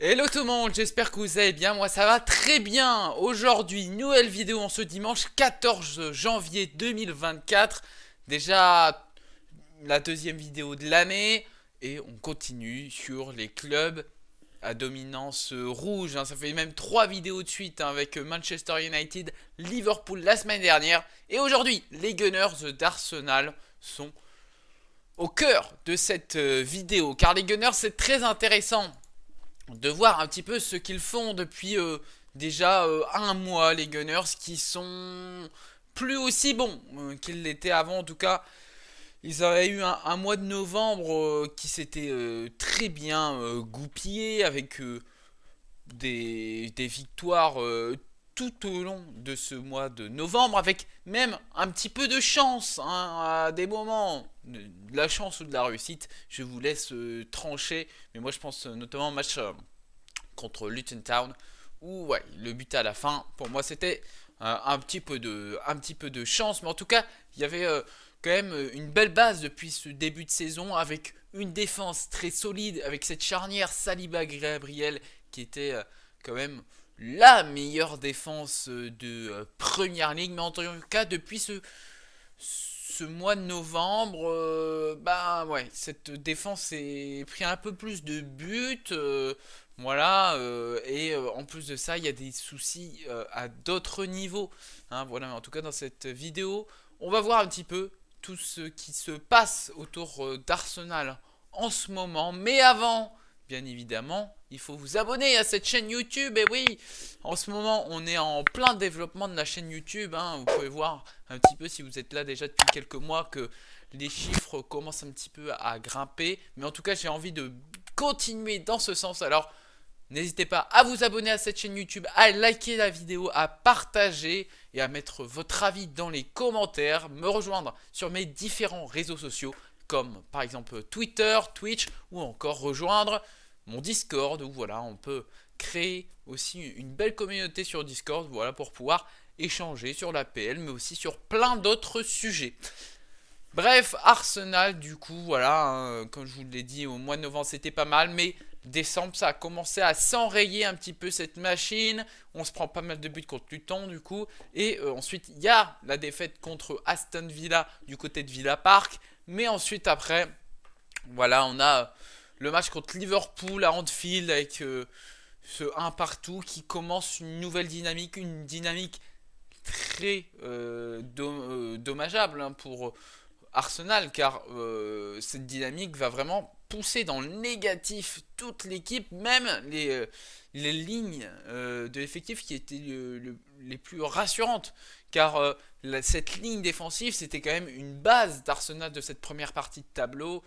Hello tout le monde, j'espère que vous allez bien, moi ça va très bien. Aujourd'hui, nouvelle vidéo en ce dimanche 14 janvier 2024. Déjà la deuxième vidéo de l'année et on continue sur les clubs à dominance rouge, hein. Ça fait même 3 vidéos de suite, hein, avec Manchester United, Liverpool la semaine dernière. Et aujourd'hui, les Gunners d'Arsenal sont au cœur de cette vidéo. Car les Gunners, c'est très intéressant de voir un petit peu ce qu'ils font depuis déjà un mois, les Gunners, qui sont plus aussi bons qu'ils l'étaient avant. En tout cas, ils avaient eu un mois de novembre qui s'était très bien goupillé avec des victoires tout au long de ce mois de novembre, avec même un petit peu de chance, hein, à des moments, de la chance ou de la réussite. Je vous laisse trancher, mais moi je pense notamment au match contre Luton Town, où ouais, le but à la fin, pour moi c'était un petit peu de chance, mais en tout cas, il y avait quand même une belle base depuis ce début de saison, avec une défense très solide, avec cette charnière Saliba-Gabriel qui était quand même la meilleure défense de Première Ligue, mais en tout cas depuis ce mois de novembre, bah ouais, cette défense a pris un peu plus de buts, voilà, et en plus de ça, il y a des soucis à d'autres niveaux, hein, voilà, mais en tout cas dans cette vidéo, on va voir un petit peu tout ce qui se passe autour d'Arsenal en ce moment, mais avant, bien évidemment, il faut vous abonner à cette chaîne YouTube. Et oui, en ce moment, on est en plein développement de la chaîne YouTube, hein. Vous pouvez voir un petit peu si vous êtes là déjà depuis quelques mois que les chiffres commencent un petit peu à grimper. Mais en tout cas, j'ai envie de continuer dans ce sens. Alors, n'hésitez pas à vous abonner à cette chaîne YouTube, à liker la vidéo, à partager et à mettre votre avis dans les commentaires, me rejoindre sur mes différents réseaux sociaux comme par exemple Twitter, Twitch ou encore rejoindre mon Discord où voilà, on peut créer aussi une belle communauté sur Discord, voilà, pour pouvoir échanger sur la PL mais aussi sur plein d'autres sujets. Bref, Arsenal, du coup, voilà, hein, comme je vous l'ai dit, au mois de novembre, c'était pas mal, mais décembre, ça a commencé à s'enrayer un petit peu cette machine. On se prend pas mal de buts contre Luton, du coup. Et ensuite, il y a la défaite contre Aston Villa du côté de Villa Park. Mais ensuite, après, voilà, on a le match contre Liverpool à Anfield avec ce un partout qui commence une dynamique très dommageable, hein, pour Arsenal, car cette dynamique va vraiment pousser dans le négatif toute l'équipe, même les lignes de l'effectif qui étaient les plus rassurantes, car cette ligne défensive c'était quand même une base d'Arsenal de cette première partie de tableau,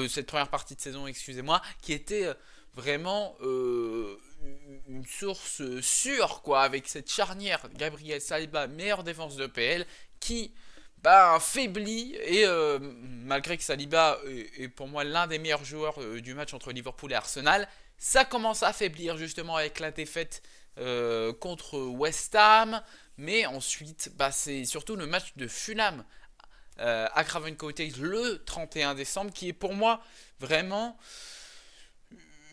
cette première partie de saison, excusez-moi, qui était vraiment une source sûre, quoi, avec cette charnière Gabriel Saliba, meilleure défense de PL, qui bah, faiblit. Et malgré que Saliba est pour moi l'un des meilleurs joueurs du match entre Liverpool et Arsenal, ça commence à faiblir justement avec la défaite contre West Ham. Mais ensuite, bah, c'est surtout le match de Fulham à Craven Cottage le 31 décembre qui est pour moi vraiment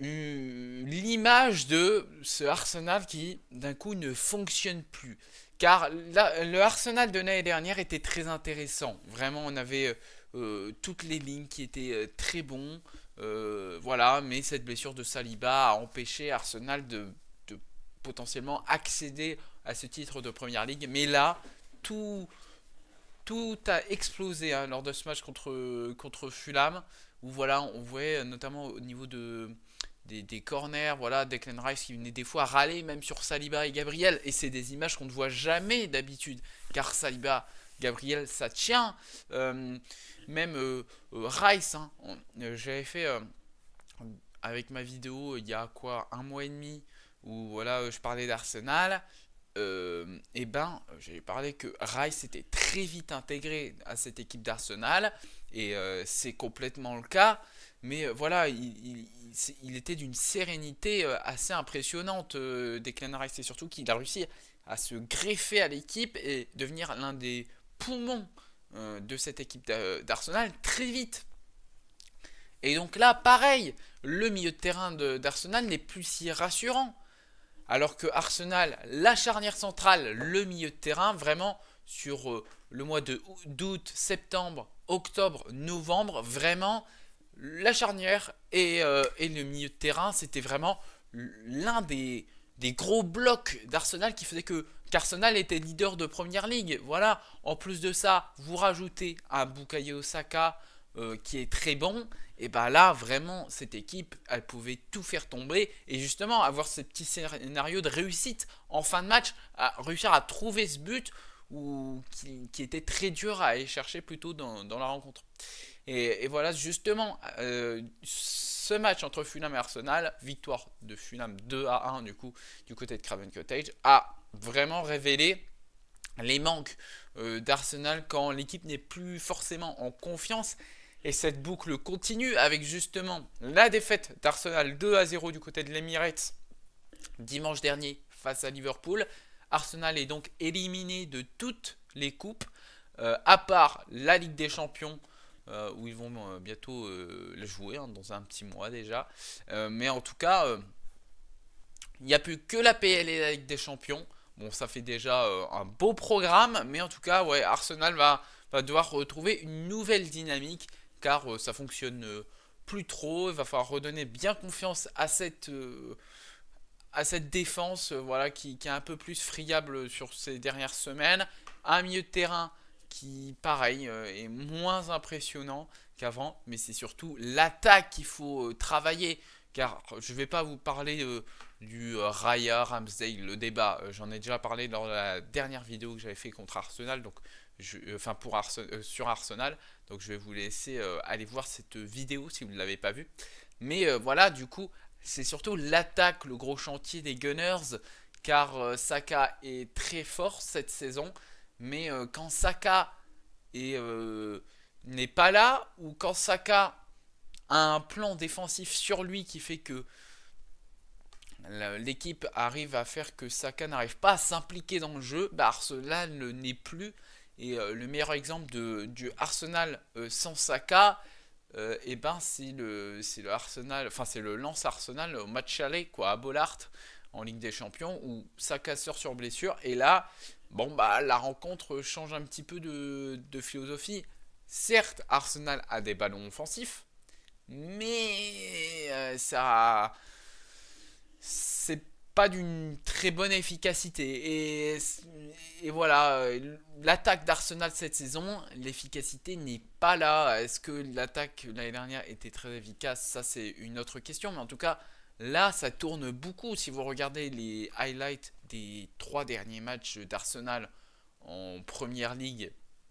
l'image de ce Arsenal qui d'un coup ne fonctionne plus. Car le Arsenal de l'année dernière était très intéressant. Vraiment, on avait toutes les lignes qui étaient très bons. Voilà, mais cette blessure de Saliba a empêché Arsenal de potentiellement accéder à ce titre de Première Ligue. Mais là, tout, tout a explosé, hein, lors de ce match contre Fulham, où voilà, on voyait notamment au niveau des corners, voilà, Declan Rice qui venait des fois râler même sur Saliba et Gabriel, et c'est des images qu'on ne voit jamais d'habitude, car Saliba, Gabriel, ça tient. Euh, Même Rice, hein, j'avais fait avec ma vidéo il y a quoi, un mois et demi, où voilà, je parlais d'Arsenal. Et ben, j'ai parlé que Rice était très vite intégré à cette équipe d'Arsenal, et c'est complètement le cas. Mais voilà, il était d'une sérénité assez impressionnante, Declan Rice, et surtout qu'il a réussi à se greffer à l'équipe et devenir l'un des poumons de cette équipe d'Arsenal très vite. Et donc là, pareil, le milieu de terrain d'Arsenal n'est plus si rassurant. Alors que Arsenal, la charnière centrale, le milieu de terrain, vraiment sur le mois d'août, septembre, octobre, novembre, vraiment la charnière et le milieu de terrain, c'était vraiment l'un des gros blocs d'Arsenal qui faisait que qu'Arsenal était leader de Première Ligue. Voilà, en plus de ça, vous rajoutez un Bukayo Saka qui est très bon, et ben là, vraiment, cette équipe, elle pouvait tout faire tomber. Et justement, avoir ce petit scénario de réussite en fin de match, à réussir à trouver ce but qui était très dur à aller chercher plutôt dans la rencontre. Et voilà, justement, ce match entre Fulham et Arsenal, victoire de Fulham 2-1 du coup, du côté de Craven Cottage, a vraiment révélé les manques d'Arsenal quand l'équipe n'est plus forcément en confiance. Et cette boucle continue avec justement la défaite d'Arsenal 2-0 du côté de l'Emirates dimanche dernier face à Liverpool. Arsenal est donc éliminé de toutes les coupes, à part la Ligue des Champions, où ils vont bientôt le jouer, hein, dans un petit mois déjà. Mais en tout cas, il n'y a plus que la PL et la Ligue des Champions. Bon, ça fait déjà un beau programme, mais en tout cas, ouais, Arsenal va devoir retrouver une nouvelle dynamique, car ça fonctionne plus trop. Il va falloir redonner bien confiance à cette défense, voilà, qui est un peu plus friable sur ces dernières semaines. Un milieu de terrain qui, pareil, est moins impressionnant qu'avant, mais c'est surtout l'attaque qu'il faut travailler. Car je ne vais pas vous parler du Raya Ramsdale, le débat. J'en ai déjà parlé lors de la dernière vidéo que j'avais fait contre Arsenal, donc enfin sur Arsenal. Donc je vais vous laisser aller voir cette vidéo si vous ne l'avez pas vue. Mais voilà, du coup, c'est surtout l'attaque, le gros chantier des Gunners, car Saka est très fort cette saison, mais quand Saka n'est pas là, ou quand Saka a un plan défensif sur lui qui fait que l'équipe arrive à faire que Saka n'arrive pas à s'impliquer dans le jeu, bah Arsenal n'est plus. Et le meilleur exemple du Arsenal sans Saka, et ben c'est le Arsenal, enfin c'est le Lens Arsenal au match aller quoi, à Bollaert en Ligue des Champions, où Saka sort sur blessure. Et là, bon bah la rencontre change un petit peu de philosophie. Certes, Arsenal a des ballons offensifs, mais c'est pas d'une très bonne efficacité. Et voilà, l'attaque d'Arsenal cette saison, l'efficacité n'est pas là. Est-ce que l'attaque l'année dernière était très efficace? Ça, c'est une autre question. Mais en tout cas, là, ça tourne beaucoup. Si vous regardez les highlights des 3 derniers matchs d'Arsenal en Première Ligue,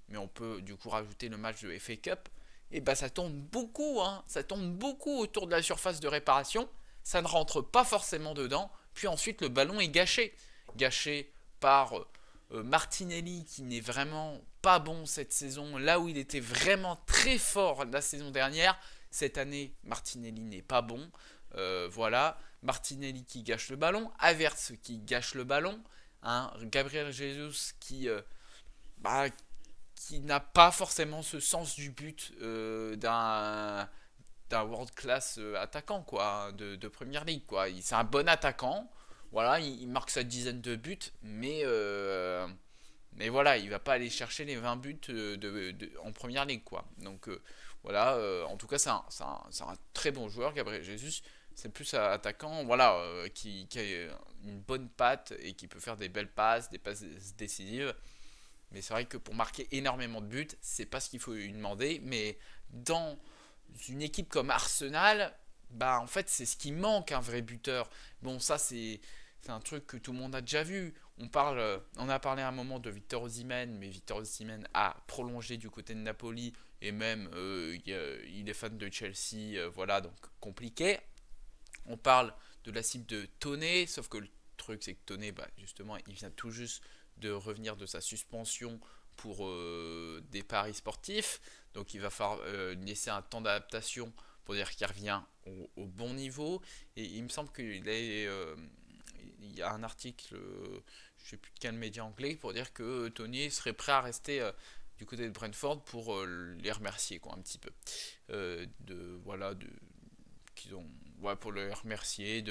mais on peut du coup rajouter le match de FA Cup, et bah ça tourne beaucoup, hein. Ça tourne beaucoup autour de la surface de réparation. Ça ne rentre pas forcément dedans. Puis ensuite, le ballon est gâché. Gâché par Martinelli, qui n'est vraiment pas bon cette saison, là où il était vraiment très fort la saison dernière. Cette année, Martinelli n'est pas bon. Voilà, Martinelli qui gâche le ballon, Havertz qui gâche le ballon, hein, Gabriel Jesus bah, qui n'a pas forcément ce sens du but d'un world class attaquant quoi, de première ligue quoi. C'est un bon attaquant, voilà, il marque sa dizaine de buts, mais voilà, il va pas aller chercher les 20 buts en première ligue quoi. Donc voilà, en tout cas c'est un très bon joueur, Gabriel Jesus. C'est plus un attaquant, voilà, qui a une bonne patte et qui peut faire des belles passes, des passes décisives. Mais c'est vrai que pour marquer énormément de buts, c'est pas ce qu'il faut lui demander. Mais dans une équipe comme Arsenal, bah en fait c'est ce qui manque, un vrai buteur. Bon, ça c'est un truc que tout le monde a déjà vu. On a parlé à un moment de Victor Osimhen, mais Victor Osimhen a prolongé du côté de Napoli et même il est fan de Chelsea, voilà, donc compliqué. On parle de la cible de Toney, sauf que le truc c'est que Toney, bah, justement, il vient tout juste de revenir de sa suspension pour des paris sportifs. Donc il va falloir laisser un temps d'adaptation pour dire qu'il revient au bon niveau. Et il me semble il y a un article, je ne sais plus de quel média anglais, pour dire que Tony serait prêt à rester du côté de Brentford pour les remercier quoi un petit peu. Qu'ils ont ouais, pour les remercier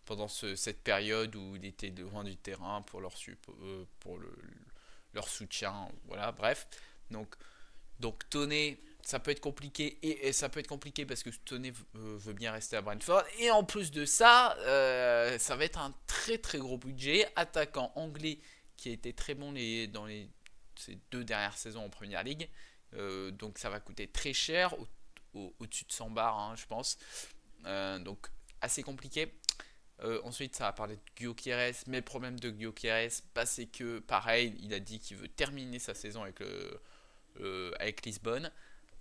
pendant cette période où il était loin du terrain pour leur soutien, voilà, bref. Donc, Toney, ça peut être compliqué et ça peut être compliqué parce que Toney veut bien rester à Brentford. Et en plus de ça, ça va être un très très gros budget. Attaquant anglais qui a été très bon ces 2 dernières saisons en Première Ligue. Donc ça va coûter très cher, au-dessus de 100 bars, hein, je pense. Donc assez compliqué. Ensuite, ça va parler de Gyökeres, mais le problème de Gyökeres, bah, c'est que pareil, il a dit qu'il veut terminer sa saison avec Lisbonne.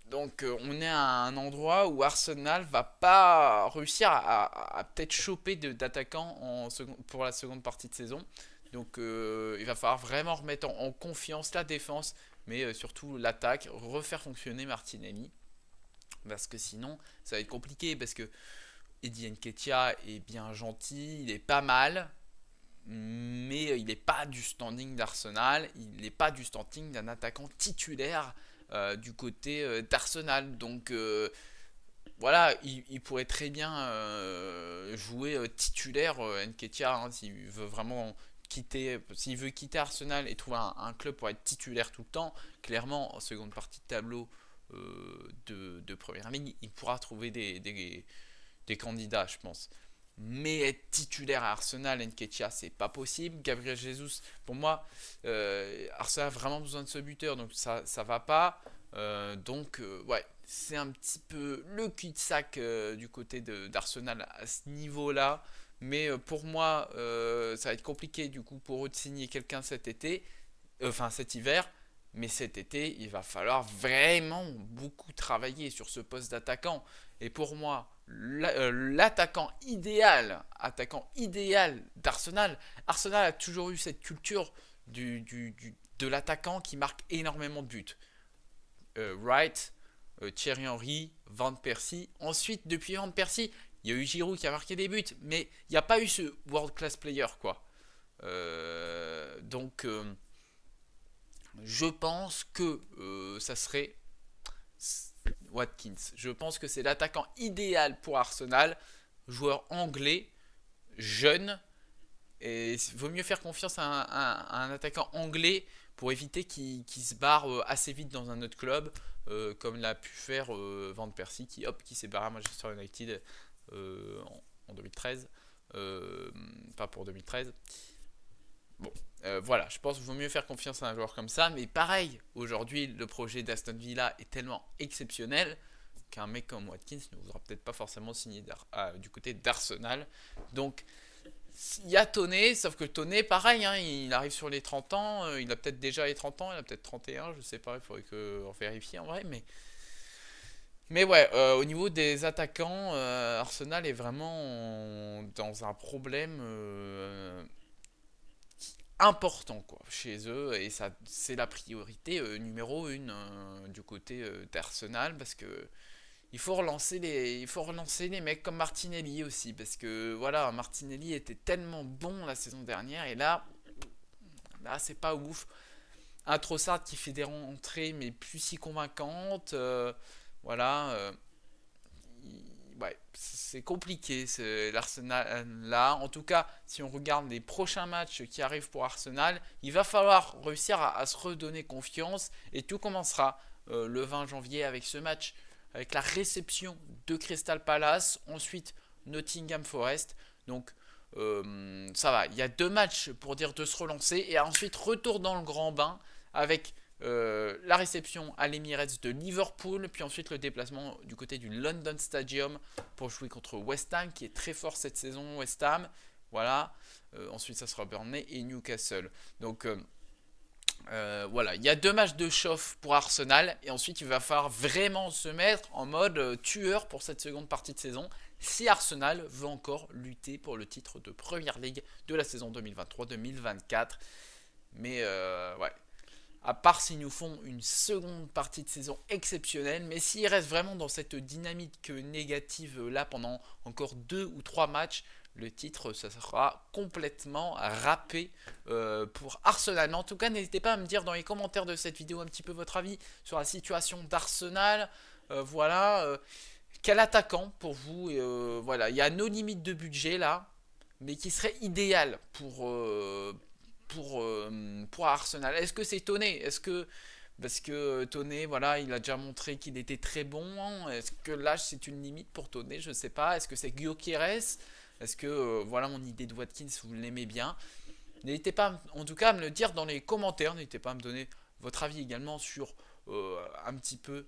Donc on est à un endroit où Arsenal va pas réussir à peut-être choper d'attaquants pour la seconde partie de saison. Donc il va falloir vraiment remettre en confiance la défense, mais surtout l'attaque, refaire fonctionner Martinelli. Parce que sinon, ça va être compliqué. Parce que Eddie Nketiah est bien gentil, il est pas mal, mais il n'est pas du standing d'Arsenal, il n'est pas du standing d'un attaquant titulaire du côté d'Arsenal. Donc voilà, il pourrait très bien jouer titulaire Nketiah hein, s'il veut quitter Arsenal et trouver un club pour être titulaire tout le temps. Clairement, en seconde partie de tableau de Première Ligue, il pourra trouver des candidats, je pense. Mais être titulaire à Arsenal, Nketiah, c'est pas possible. Gabriel Jesus, pour moi, Arsenal a vraiment besoin de ce buteur, donc ça va pas. Ouais, c'est un petit peu le cul-de-sac du côté d'Arsenal à ce niveau-là. Mais pour moi, ça va être compliqué du coup pour eux de signer quelqu'un cet été, enfin cet hiver. Mais cet été, il va falloir vraiment beaucoup travailler sur ce poste d'attaquant. Et pour moi, attaquant idéal d'Arsenal. Arsenal a toujours eu cette culture de l'attaquant qui marque énormément de buts. Wright, Thierry Henry, Van Persie. Ensuite, depuis Van Persie, il y a eu Giroud qui a marqué des buts, mais il n'y a pas eu ce world class player quoi. Je pense que ça serait Watkins. Je pense que c'est l'attaquant idéal pour Arsenal, joueur anglais, jeune, et il vaut mieux faire confiance à un attaquant anglais pour éviter qu'il se barre assez vite dans un autre club, comme l'a pu faire Van Persie, qui s'est barré à Manchester United en 2013. Pas pour 2013. Bon, voilà, je pense qu'il vaut mieux faire confiance à un joueur comme ça, mais pareil, aujourd'hui, le projet d'Aston Villa est tellement exceptionnel qu'un mec comme Watkins ne voudra peut-être pas forcément signer du côté d'Arsenal. Donc, il y a Toney, sauf que Toney, pareil, hein, il arrive sur les 30 ans, il a peut-être déjà les 30 ans, il a peut-être 31, je sais pas, il faudrait qu'on vérifie en vrai, mais ouais, au niveau des attaquants, Arsenal est vraiment dans un problème important quoi chez eux et ça c'est la priorité numéro une du côté d'Arsenal parce que il faut relancer les mecs comme Martinelli aussi parce que voilà Martinelli était tellement bon la saison dernière et là c'est pas ouf. Un Trossard qui fait des rentrées mais plus si convaincantes voilà ouais, c'est compliqué l'Arsenal là. En tout cas, si on regarde les prochains matchs qui arrivent pour Arsenal, il va falloir réussir à se redonner confiance et tout commencera le 20 janvier avec ce match, avec la réception de Crystal Palace, ensuite Nottingham Forest. Donc ça va, il y a 2 matchs pour dire de se relancer et ensuite retour dans le grand bain avec la réception à l'Emirates de Liverpool, puis ensuite le déplacement du côté du London Stadium pour jouer contre West Ham, qui est très fort cette saison, West Ham. Voilà. Ensuite, ça sera Burnley et Newcastle. Donc voilà, il y a 2 matchs de chauffe pour Arsenal, et ensuite il va falloir vraiment se mettre en mode tueur pour cette seconde partie de saison, si Arsenal veut encore lutter pour le titre de Premier League de la saison 2023-2024. Mais ouais. À part s'ils nous font une seconde partie de saison exceptionnelle, mais s'ils restent vraiment dans cette dynamique négative là pendant encore 2 ou 3 matchs, le titre, ça sera complètement râpé pour Arsenal. Mais en tout cas, n'hésitez pas à me dire dans les commentaires de cette vidéo un petit peu votre avis sur la situation d'Arsenal. Voilà, quel attaquant pour vous? Voilà, il y a nos limites de budget là, mais qui serait idéal pour Arsenal. Est-ce que c'est Toné? Est-ce que parce que Toné, voilà, il a déjà montré qu'il était très bon. Est-ce que l'âge c'est une limite pour Toné? Je sais pas. Est-ce que c'est Gyökeres? Est-ce que voilà mon idée de Watkins, vous l'aimez bien? N'hésitez pas en tout cas à me le dire dans les commentaires. N'hésitez pas à me donner votre avis également sur un petit peu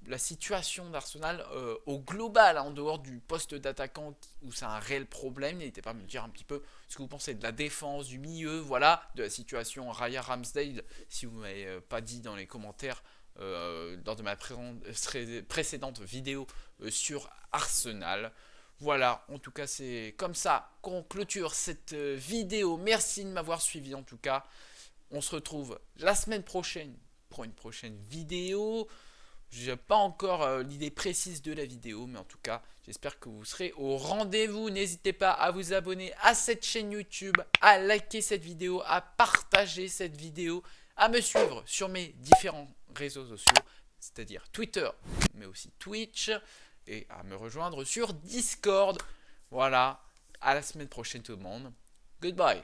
la situation d'Arsenal au global, hein, en dehors du poste d'attaquant où c'est un réel problème. N'hésitez pas à me dire un petit peu ce que vous pensez de la défense, du milieu, voilà, de la situation Raya Ramsdale, si vous ne m'avez pas dit dans les commentaires lors de ma précédente vidéo sur Arsenal. Voilà, en tout cas c'est comme ça qu'on clôture cette vidéo. Merci de m'avoir suivi en tout cas. On se retrouve la semaine prochaine pour une prochaine vidéo. Je n'ai pas encore l'idée précise de la vidéo, mais en tout cas, j'espère que vous serez au rendez-vous. N'hésitez pas à vous abonner à cette chaîne YouTube, à liker cette vidéo, à partager cette vidéo, à me suivre sur mes différents réseaux sociaux, c'est-à-dire Twitter, mais aussi Twitch, et à me rejoindre sur Discord. Voilà, à la semaine prochaine tout le monde. Goodbye.